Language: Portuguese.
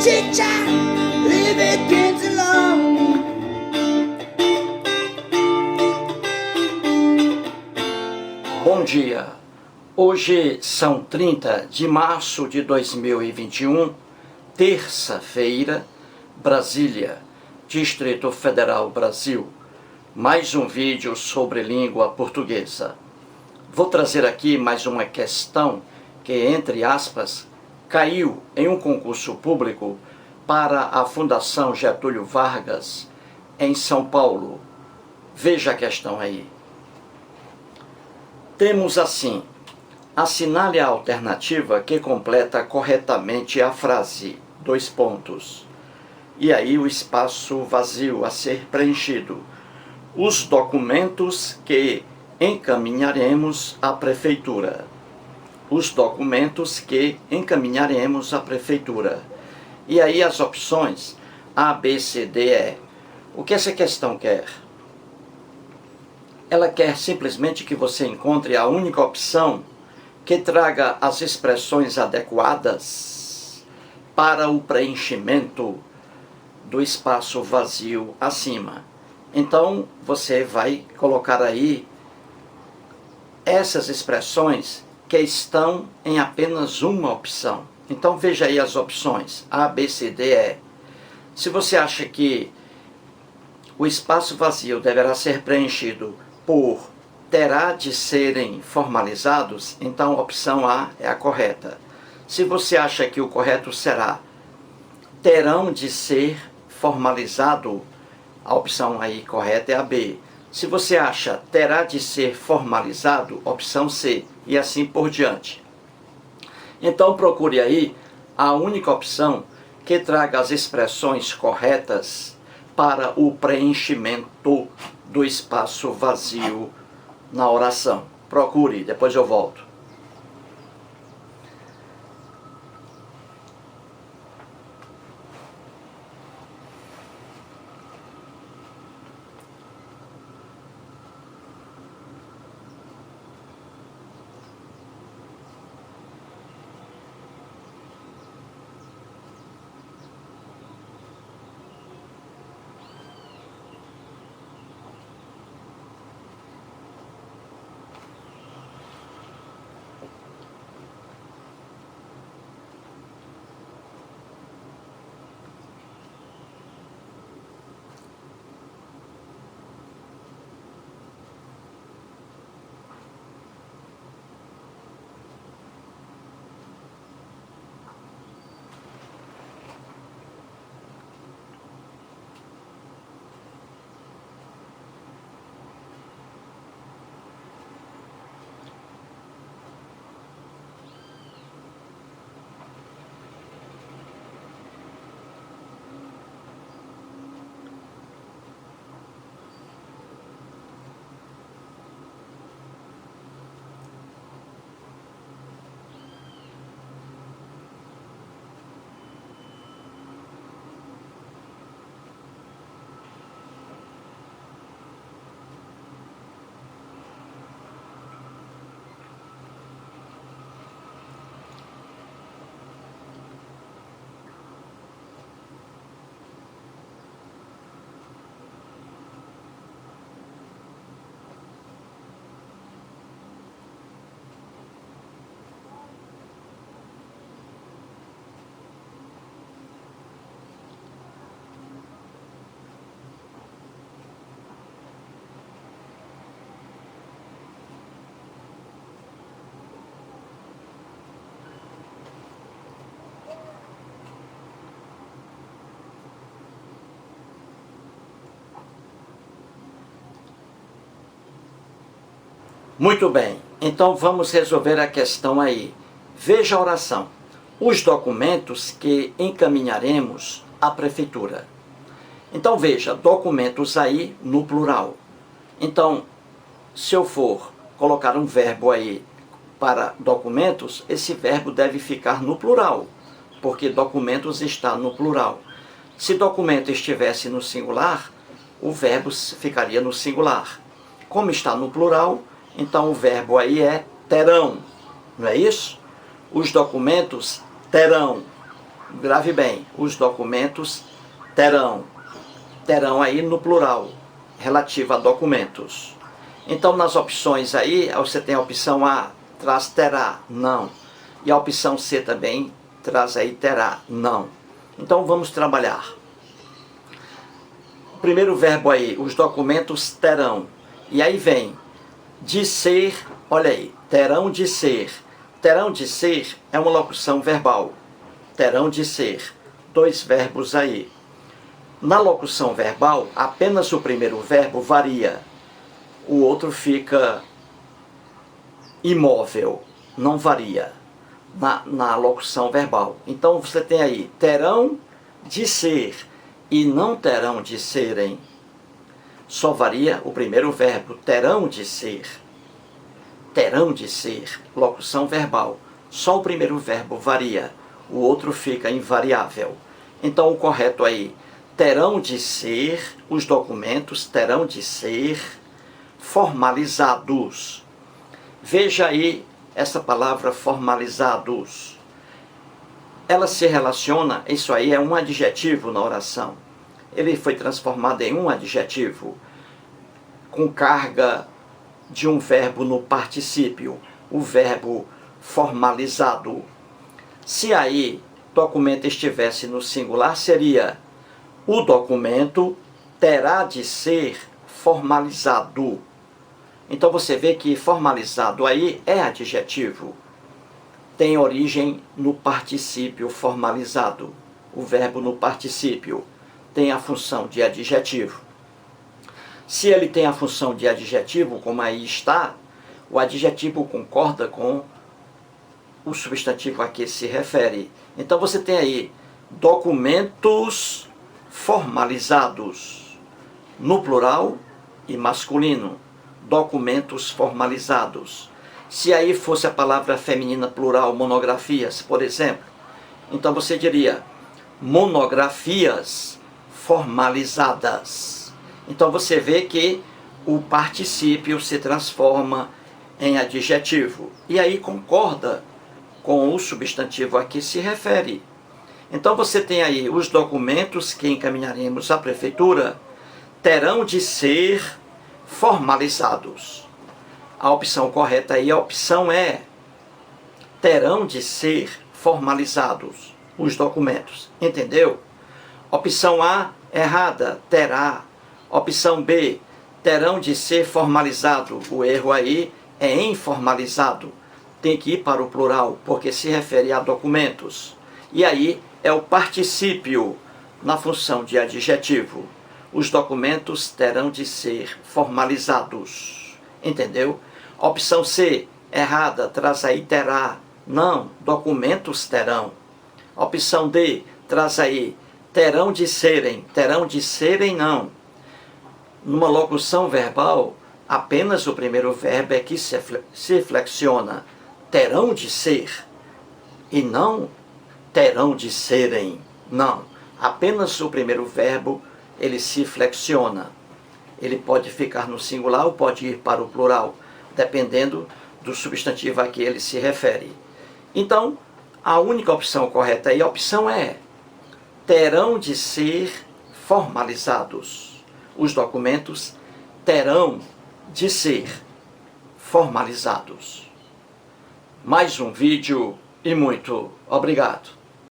teacher, leave the kids alone. Bom dia, hoje são 30 de março de 2021, terça-feira, Brasília, Distrito Federal, Brasil. Mais um vídeo sobre língua portuguesa. Vou trazer aqui mais uma questão que, entre aspas, caiu em um concurso público para a Fundação Getúlio Vargas, em São Paulo. Veja a questão aí. Temos assim: assinale a alternativa que completa corretamente a frase, : e aí o espaço vazio a ser preenchido. Os documentos que encaminharemos à Prefeitura. Os documentos que encaminharemos à Prefeitura. E aí as opções A, B, C, D, E. O que essa questão quer? Ela quer simplesmente que você encontre a única opção que traga as expressões adequadas para o preenchimento do espaço vazio acima. Então, você vai colocar aí essas expressões que estão em apenas uma opção. Então, veja aí as opções A, B, C, D, E. Se você acha que o espaço vazio deverá ser preenchido por terá de serem formalizados, então a opção A é a correta. Se você acha que o correto será terão de ser formalizado, a opção aí correta é a B. Se você acha terá de ser formalizado, opção C, e assim por diante. Então procure aí a única opção que traga as expressões corretas para o preenchimento do espaço vazio na oração. Procure, depois eu volto. Muito bem, então vamos resolver a questão aí. Veja a oração. Os documentos que encaminharemos à Prefeitura. Então veja, documentos aí no plural. Então, se eu for colocar um verbo aí para documentos, esse verbo deve ficar no plural, porque documentos está no plural. Se documento estivesse no singular, o verbo ficaria no singular. Como está no plural, então o verbo aí é terão, não é isso? Os documentos terão grave bem, os documentos terão. Terão aí no plural, relativo a documentos. Então, nas opções aí, você tem a opção A, traz terá, não. E a opção C também traz aí terá, não. Então, vamos trabalhar. O primeiro verbo aí, os documentos terão. E aí vem de ser, olha aí, terão de ser. Terão de ser é uma locução verbal. Terão de ser. Dois verbos aí. Na locução verbal, apenas o primeiro verbo varia. O outro fica imóvel, não varia na locução verbal. Então você tem aí, terão de ser e não terão de serem. Só varia o primeiro verbo, terão de ser. Terão de ser, locução verbal. Só o primeiro verbo varia, o outro fica invariável. Então o correto aí, terão de ser, os documentos terão de ser formalizados. Veja aí essa palavra formalizados. Ela se relaciona, isso aí é um adjetivo na oração. Ele foi transformado em um adjetivo com carga de um verbo no particípio, o verbo formalizado. Se aí documento estivesse no singular, seria o documento terá de ser formalizado. Então você vê que formalizado aí é adjetivo. Tem origem no particípio formalizado. O verbo no particípio tem a função de adjetivo. Se ele tem a função de adjetivo, como aí está, o adjetivo concorda com o substantivo a que se refere. Então você tem aí documentos formalizados, no plural e masculino. Documentos formalizados. Se aí fosse a palavra feminina plural, monografias, por exemplo, então você diria monografias formalizadas. Então você vê que o particípio se transforma em adjetivo. E aí concorda com o substantivo a que se refere. Então você tem aí os documentos que encaminharemos à prefeitura terão de ser formalizados. A opção correta aí, a opção é terão de ser formalizados os documentos. Entendeu? Opção A, errada, terá. Opção B, terão de ser formalizado. O erro aí é informalizado. Tem que ir para o plural, porque se refere a documentos. E aí é o particípio na função de adjetivo. Os documentos terão de ser formalizados. Entendeu? Opção C, errada, traz aí terá. Não, documentos terão. Opção D, traz aí terão de serem não. Numa locução verbal, apenas o primeiro verbo é que se flexiona. Terão de ser e não terão de serem. Não, apenas o primeiro verbo ele se flexiona. Ele pode ficar no singular ou pode ir para o plural, dependendo do substantivo a que ele se refere. Então, a única opção correta aí, a opção é terão de ser formalizados. Os documentos terão de ser formalizados. Mais um vídeo e muito obrigado.